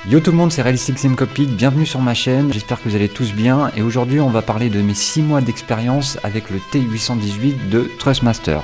Yo tout le monde, c'est Realistic Sim Cockpit, bienvenue sur ma chaîne, j'espère que vous allez tous bien et aujourd'hui on va parler de mes 6 mois d'expérience avec le T818 de Thrustmaster.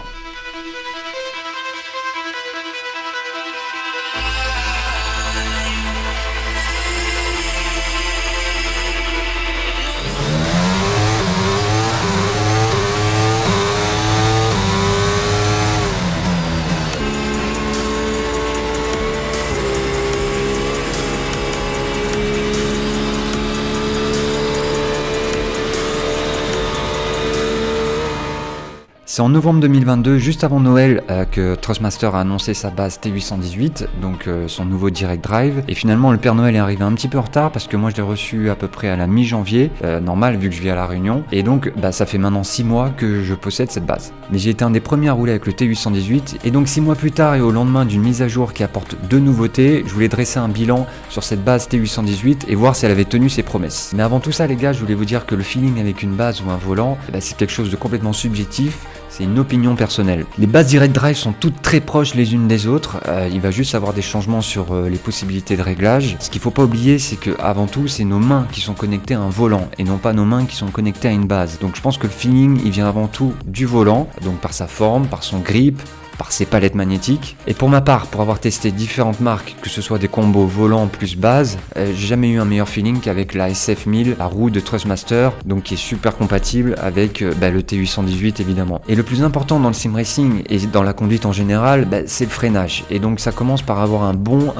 C'est en novembre 2022, juste avant Noël, que Thrustmaster a annoncé sa base T818, donc son nouveau Direct Drive. Et finalement, le Père Noël est arrivé un petit peu en retard parce que moi je l'ai reçu à peu près à la mi-janvier, normal vu que je vis à La Réunion. Et donc, ça fait maintenant 6 mois que je possède cette base. Mais j'ai été un des premiers à rouler avec le T818. Et donc 6 mois plus tard et au lendemain d'une mise à jour qui apporte 2 nouveautés, je voulais dresser un bilan sur cette base T818 et voir si elle avait tenu ses promesses. Mais avant tout ça, les gars, je voulais vous dire que le feeling avec une base ou un volant, c'est quelque chose de complètement subjectif. C'est une opinion personnelle. Les bases Direct Drive sont toutes très proches les unes des autres. Il va juste avoir des changements sur les possibilités de réglage. Ce qu'il ne faut pas oublier, c'est que avant tout, c'est nos mains qui sont connectées à un volant et non pas nos mains qui sont connectées à une base. Donc je pense que le feeling, il vient avant tout du volant, donc par sa forme, par son grip, par ses palettes magnétiques. Et pour ma part, pour avoir testé différentes marques, que ce soit des combos volant plus base, j'ai jamais eu un meilleur feeling qu'avec la SF1000, la roue de Thrustmaster, donc qui est super compatible avec le T818 évidemment. Et le plus important dans le sim racing et dans la conduite en général, c'est le freinage. Et donc ça commence par avoir un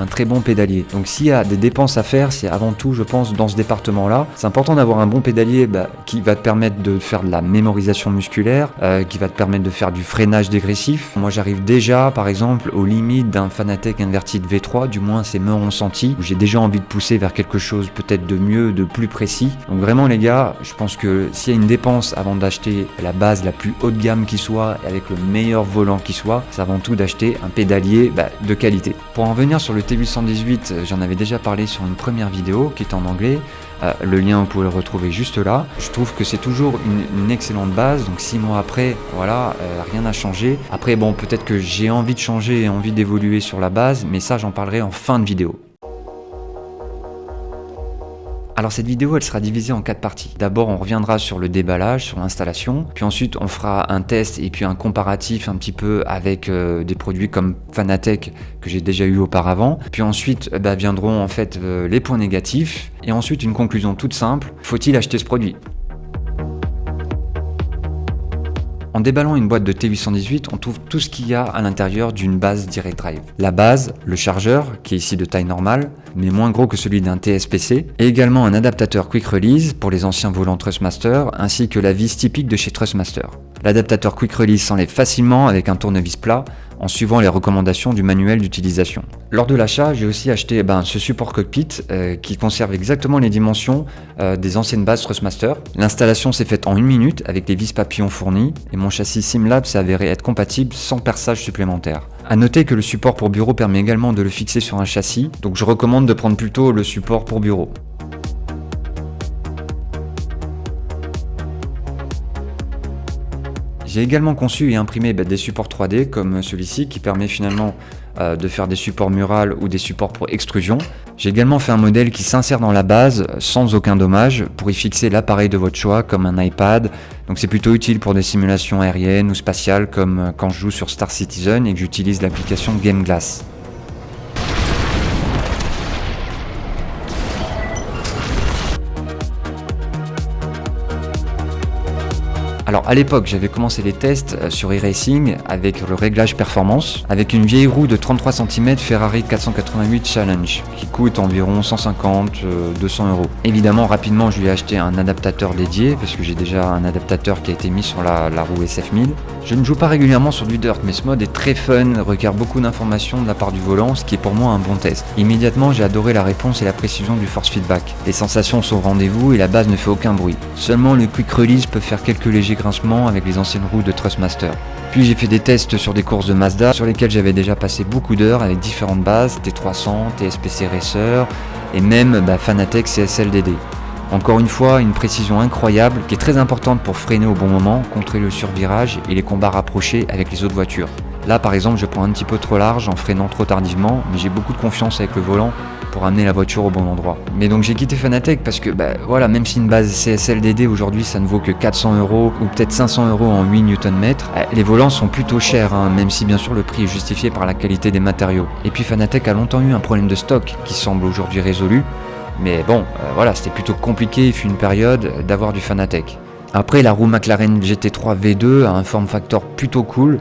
très bon pédalier. Donc s'il y a des dépenses à faire, c'est avant tout, je pense, dans ce département-là. C'est important d'avoir un bon pédalier qui va te permettre de faire de la mémorisation musculaire, qui va te permettre de faire du freinage dégressif. Moi j'arrive déjà par exemple aux limites d'un Fanatec Inverted V3, du moins c'est me ressenti, où j'ai déjà envie de pousser vers quelque chose peut-être de mieux, de plus précis. Donc vraiment les gars, je pense que s'il y a une dépense avant d'acheter la base la plus haut de gamme qui soit, avec le meilleur volant qui soit, c'est avant tout d'acheter un pédalier de qualité. Pour en venir sur le T818, j'en avais déjà parlé sur une première vidéo qui est en anglais. Le lien, vous pouvez le retrouver juste là. Je trouve que c'est toujours une excellente base. Donc 6 mois après, voilà, rien n'a changé. Après, bon, peut-être que j'ai envie de changer et envie d'évoluer sur la base, mais ça, j'en parlerai en fin de vidéo. Alors cette vidéo, elle sera divisée en 4 parties. D'abord, on reviendra sur le déballage, sur l'installation. Puis ensuite, on fera un test et puis un comparatif un petit peu avec des produits comme Fanatec que j'ai déjà eu auparavant. Puis ensuite, viendront en fait les points négatifs. Et ensuite, une conclusion toute simple. Faut-il acheter ce produit ? En déballant une boîte de T818, on trouve tout ce qu'il y a à l'intérieur d'une base Direct Drive. La base, le chargeur, qui est ici de taille normale, mais moins gros que celui d'un TSPC, et également un adaptateur Quick Release pour les anciens volants Thrustmaster, ainsi que la vis typique de chez Thrustmaster. L'adaptateur Quick Release s'enlève facilement avec un tournevis plat, en suivant les recommandations du manuel d'utilisation. Lors de l'achat, j'ai aussi acheté ce support cockpit qui conserve exactement les dimensions des anciennes bases Thrustmaster. L'installation s'est faite en 1 minute avec les vis papillons fournis et mon châssis SimLab s'est avéré être compatible sans perçage supplémentaire. A noter que le support pour bureau permet également de le fixer sur un châssis, donc je recommande de prendre plutôt le support pour bureau. J'ai également conçu et imprimé des supports 3D comme celui-ci qui permet finalement de faire des supports murales ou des supports pour extrusion. J'ai également fait un modèle qui s'insère dans la base sans aucun dommage pour y fixer l'appareil de votre choix comme un iPad. Donc c'est plutôt utile pour des simulations aériennes ou spatiales comme quand je joue sur Star Citizen et que j'utilise l'application Game Glass. Alors à l'époque, j'avais commencé les tests sur iRacing avec le réglage performance, avec une vieille roue de 33 cm Ferrari 488 Challenge qui coûte environ 150-200 €. Évidemment, rapidement, je lui ai acheté un adaptateur dédié parce que j'ai déjà un adaptateur qui a été mis sur la roue SF1000. Je ne joue pas régulièrement sur du dirt, mais ce mode est très fun, requiert beaucoup d'informations de la part du volant, ce qui est pour moi un bon test. Immédiatement, j'ai adoré la réponse et la précision du force feedback. Les sensations sont au rendez-vous et la base ne fait aucun bruit. Seulement le Quick Release peut faire quelques légers grincements avec les anciennes roues de Thrustmaster. Puis j'ai fait des tests sur des courses de Mazda sur lesquelles j'avais déjà passé beaucoup d'heures avec différentes bases, T300, TSPC Racer et même Fanatec CSLDD. Encore une fois, une précision incroyable qui est très importante pour freiner au bon moment, contrer le survirage et les combats rapprochés avec les autres voitures. Là par exemple je prends un petit peu trop large en freinant trop tardivement, mais j'ai beaucoup de confiance avec le volant pour amener la voiture au bon endroit. Mais donc j'ai quitté Fanatec parce que voilà, même si une base CSLDD aujourd'hui ça ne vaut que 400 € ou peut-être 500 € en 8 Nm, les volants sont plutôt chers, hein, même si bien sûr le prix est justifié par la qualité des matériaux. Et puis Fanatec a longtemps eu un problème de stock qui semble aujourd'hui résolu, mais bon, voilà, c'était plutôt compliqué, il fut une période d'avoir du Fanatec. Après, la roue McLaren GT3 V2 a un form factor plutôt cool,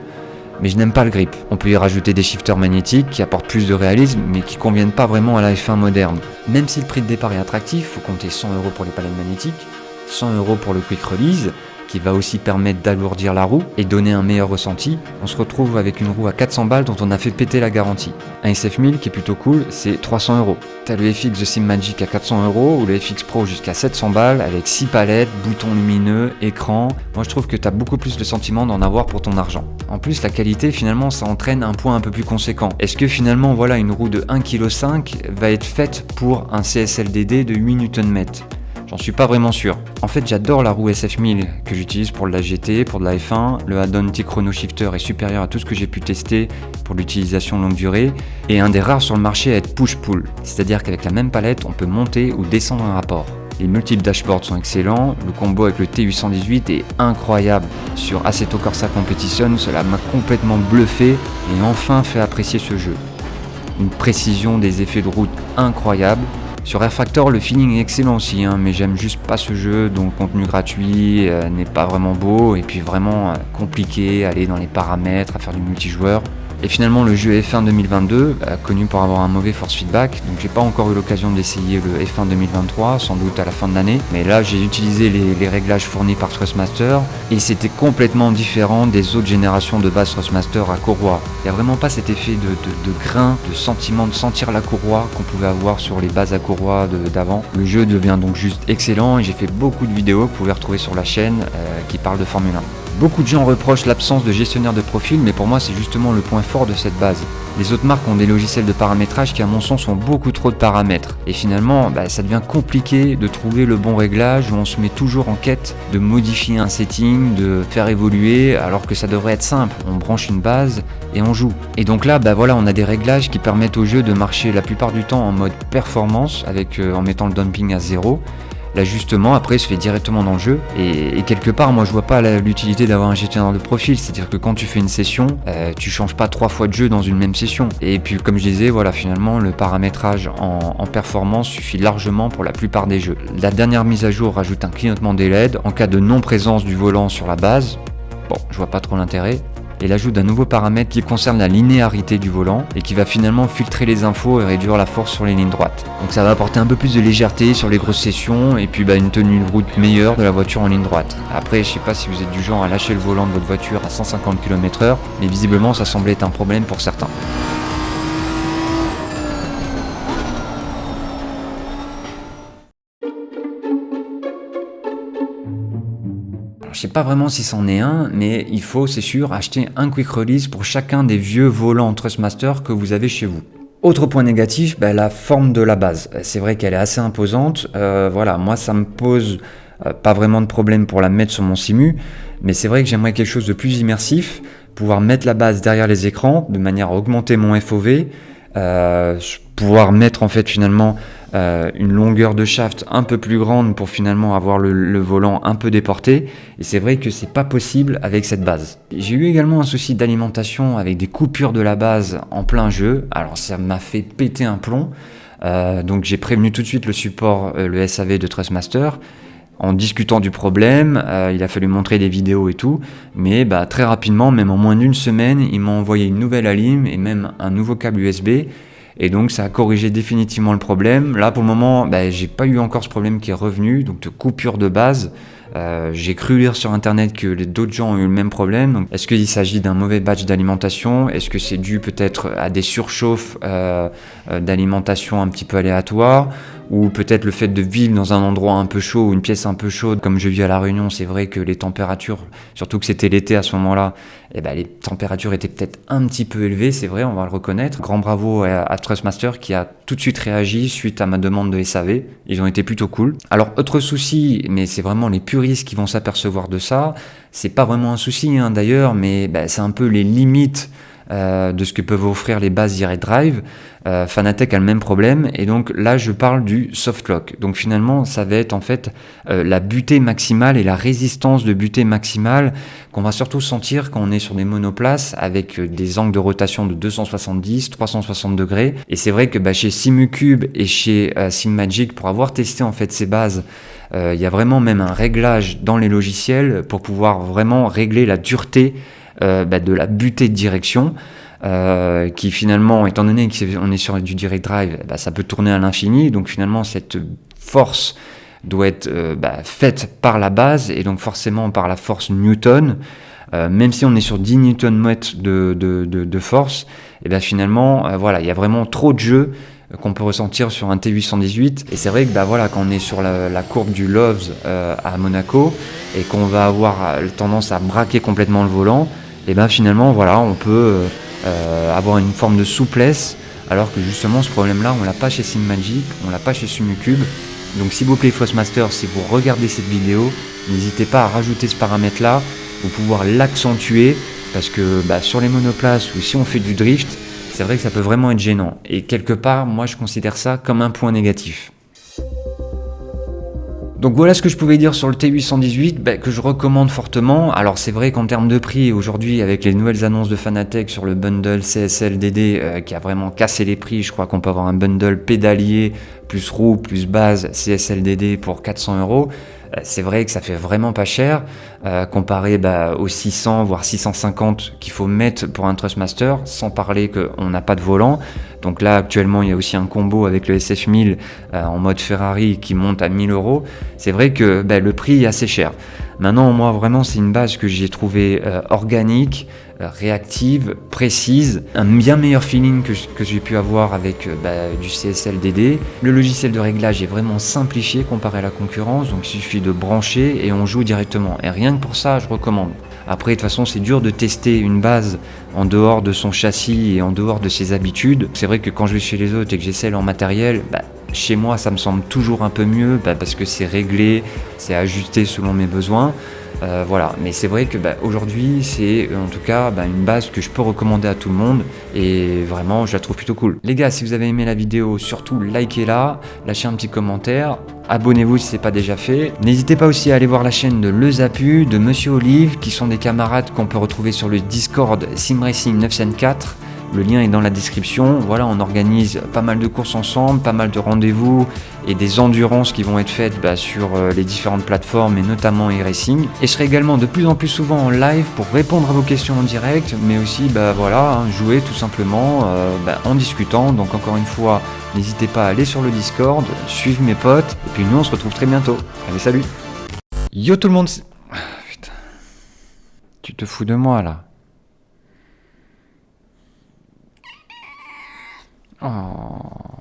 mais je n'aime pas le grip. On peut y rajouter des shifters magnétiques qui apportent plus de réalisme, mais qui conviennent pas vraiment à la F1 moderne. Même si le prix de départ est attractif, faut compter 100 € pour les palettes magnétiques, 100 € pour le quick release, qui va aussi permettre d'alourdir la roue et donner un meilleur ressenti, on se retrouve avec une roue à 400 balles dont on a fait péter la garantie. Un SF1000 qui est plutôt cool, c'est 300 €. T'as le FX The Sim Magic à 400 € ou le FX Pro jusqu'à 700 balles avec 6 palettes, boutons lumineux, écran. Moi je trouve que t'as beaucoup plus le sentiment d'en avoir pour ton argent. En plus la qualité finalement ça entraîne un poids un peu plus conséquent. Est-ce que finalement voilà une roue de 1,5 kg va être faite pour un CSLDD de 8 Nm ? J'en suis pas vraiment sûr. En fait, j'adore la roue SF1000 que j'utilise pour de la GT, pour de la F1. Le add-on T-Chrono Shifter est supérieur à tout ce que j'ai pu tester pour l'utilisation longue durée et un des rares sur le marché à être push-pull. C'est-à-dire qu'avec la même palette, on peut monter ou descendre un rapport. Les multiples dashboards sont excellents, le combo avec le T818 est incroyable. Sur Assetto Corsa Competition, cela m'a complètement bluffé et enfin fait apprécier ce jeu. Une précision des effets de route incroyable. Sur Air Factor, le feeling est excellent aussi, hein, mais j'aime juste pas ce jeu, donc le contenu gratuit n'est pas vraiment beau, et puis vraiment compliqué à aller dans les paramètres, à faire du multijoueur. Et finalement le jeu F1 2022, connu pour avoir un mauvais force feedback, donc j'ai pas encore eu l'occasion d'essayer le F1 2023, sans doute à la fin de l'année, mais là j'ai utilisé les réglages fournis par Thrustmaster, et c'était complètement différent des autres générations de base Thrustmaster à courroie. Il n'y a vraiment pas cet effet de grain, de sentiment de sentir la courroie qu'on pouvait avoir sur les bases à courroie d'avant. Le jeu devient donc juste excellent, et j'ai fait beaucoup de vidéos que vous pouvez retrouver sur la chaîne qui parlent de Formule 1. Beaucoup de gens reprochent l'absence de gestionnaire de profil, mais pour moi c'est justement le point fort de cette base. Les autres marques ont des logiciels de paramétrage qui à mon sens ont beaucoup trop de paramètres. Et finalement, ça devient compliqué de trouver le bon réglage où on se met toujours en quête de modifier un setting, de faire évoluer, alors que ça devrait être simple. On branche une base et on joue. Et donc là, voilà, on a des réglages qui permettent au jeu de marcher la plupart du temps en mode performance, en mettant le dumping à 0. L'ajustement après se fait directement dans le jeu et quelque part moi je vois pas l'utilité d'avoir un gestionnaire de profil, c'est-à-dire que quand tu fais une session, tu changes pas 3 fois de jeu dans une même session. Et puis comme je disais, voilà, finalement le paramétrage en performance suffit largement pour la plupart des jeux. La dernière mise à jour rajoute un clignotement des LED en cas de non-présence du volant sur la base. Bon, je vois pas trop l'intérêt. Et l'ajout d'un nouveau paramètre qui concerne la linéarité du volant et qui va finalement filtrer les infos et réduire la force sur les lignes droites. Donc ça va apporter un peu plus de légèreté sur les grosses sessions et puis une tenue de route meilleure de la voiture en ligne droite. Après, je sais pas si vous êtes du genre à lâcher le volant de votre voiture à 150 km/h, mais visiblement ça semblait être un problème pour certains. Je sais pas vraiment si c'en est un, mais il faut, c'est sûr, acheter un quick release pour chacun des vieux volants Thrustmaster que vous avez chez vous. Autre point négatif, la forme de la base. C'est vrai qu'elle est assez imposante. Voilà, moi ça me pose pas vraiment de problème pour la mettre sur mon Simu, mais c'est vrai que j'aimerais quelque chose de plus immersif, pouvoir mettre la base derrière les écrans de manière à augmenter mon FOV, pouvoir mettre en fait finalement une longueur de shaft un peu plus grande pour finalement avoir le volant un peu déporté, et c'est vrai que c'est pas possible avec cette base. J'ai eu également un souci d'alimentation avec des coupures de la base en plein jeu, alors ça m'a fait péter un plomb, donc j'ai prévenu tout de suite le support, le SAV de Thrustmaster. En discutant du problème, il a fallu montrer des vidéos et tout, mais très rapidement, même en moins d'une semaine, il m'a envoyé une nouvelle alim et même un nouveau câble USB. Et donc ça a corrigé définitivement le problème. Là pour le moment, j'ai pas eu encore ce problème qui est revenu, donc de coupure de base. J'ai cru lire sur internet que d'autres gens ont eu le même problème. Donc, est-ce qu'il s'agit d'un mauvais batch d'alimentation ? Est-ce que c'est dû peut-être à des surchauffes d'alimentation un petit peu aléatoires ? Ou peut-être le fait de vivre dans un endroit un peu chaud ou une pièce un peu chaude, comme je vis à La Réunion, c'est vrai que les températures, surtout que c'était l'été à ce moment-là, les températures étaient peut-être un petit peu élevées, c'est vrai, on va le reconnaître. Grand bravo à Thrustmaster qui a tout de suite réagi suite à ma demande de SAV, ils ont été plutôt cool. Alors autre souci, mais c'est vraiment les puristes qui vont s'apercevoir de ça, c'est pas vraiment un souci d'ailleurs, mais c'est un peu les limites de ce que peuvent offrir les bases Direct Drive. Fanatec a le même problème, et donc là je parle du softlock. Donc finalement ça va être en fait la butée maximale et la résistance de butée maximale qu'on va surtout sentir quand on est sur des monoplaces avec des angles de rotation de 270, 360 degrés. Et c'est vrai que chez Simucube et chez SimMagic, pour avoir testé en fait ces bases, il y a vraiment même un réglage dans les logiciels pour pouvoir vraiment régler la dureté de la butée de direction. Qui finalement, étant donné qu'on est sur du Direct Drive, ça peut tourner à l'infini, donc finalement cette force doit être faite par la base, et donc forcément par la force Newton, même si on est sur 10 Nm de force, et finalement il y a vraiment trop de jeu qu'on peut ressentir sur un T818, et c'est vrai que quand on est sur la courbe du Loves à Monaco, et qu'on va avoir tendance à braquer complètement le volant, et finalement on peut avoir une forme de souplesse, alors que justement ce problème-là, on l'a pas chez SimMagic, on l'a pas chez Simucube. Donc s'il vous plaît Frostmaster, si vous regardez cette vidéo, n'hésitez pas à rajouter ce paramètre-là, pour pouvoir l'accentuer, parce que sur les monoplaces, ou si on fait du drift, c'est vrai que ça peut vraiment être gênant. Et quelque part, moi je considère ça comme un point négatif. Donc voilà ce que je pouvais dire sur le T818, que je recommande fortement. Alors c'est vrai qu'en termes de prix, aujourd'hui avec les nouvelles annonces de Fanatec sur le bundle CSL-DD qui a vraiment cassé les prix, je crois qu'on peut avoir un bundle pédalier, plus roue, plus base CSL-DD pour 400 €. C'est vrai que ça fait vraiment pas cher, comparé aux 600 voire 650 qu'il faut mettre pour un Trustmaster, sans parler qu'on n'a pas de volant. Donc là actuellement il y a aussi un combo avec le SF1000 en mode Ferrari qui monte à 1000 €. C'est vrai que le prix est assez cher. Maintenant moi vraiment c'est une base que j'ai trouvée organique, réactive, précise, un bien meilleur feeling que j'ai pu avoir avec du CSL-DD. Le logiciel de réglage est vraiment simplifié comparé à la concurrence, donc il suffit de brancher et on joue directement. Et rien que pour ça, je recommande. Après, de toute façon, c'est dur de tester une base en dehors de son châssis et en dehors de ses habitudes. C'est vrai que quand je vais chez les autres et que j'essaie leur matériel, chez moi, ça me semble toujours un peu mieux parce que c'est réglé, c'est ajusté selon mes besoins. Mais c'est vrai que aujourd'hui c'est en tout cas une base que je peux recommander à tout le monde, et vraiment je la trouve plutôt cool. Les gars, si vous avez aimé la vidéo, surtout likez-la, lâchez un petit commentaire, abonnez-vous si ce n'est pas déjà fait. N'hésitez pas aussi à aller voir la chaîne de Le Zapu, de Monsieur Olive, qui sont des camarades qu'on peut retrouver sur le Discord SimRacing 904. Le lien est dans la description. Voilà, on organise pas mal de courses ensemble, pas mal de rendez-vous et des endurances qui vont être faites sur les différentes plateformes et notamment iRacing. Et je serai également de plus en plus souvent en live pour répondre à vos questions en direct, mais aussi jouer tout simplement en discutant. Donc encore une fois, n'hésitez pas à aller sur le Discord, suivre mes potes, et puis nous on se retrouve très bientôt. Allez, salut. Yo tout le monde. Putain. Tu te fous de moi là. Oh,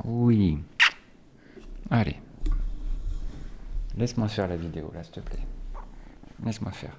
oui. Allez. Laisse-moi faire la vidéo, là, s'il te plaît. Laisse-moi faire.